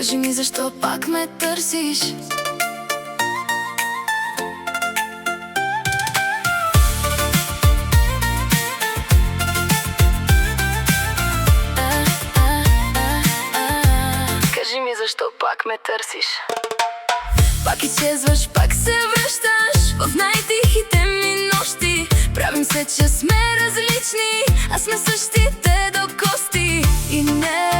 Кажи ми защо пак ме търсиш? Кажи ми защо пак ме търсиш? Пак изчезваш, пак се връщаш в най-тихите ми нощи. Правим се, че сме различни, а сме същите до кости. И не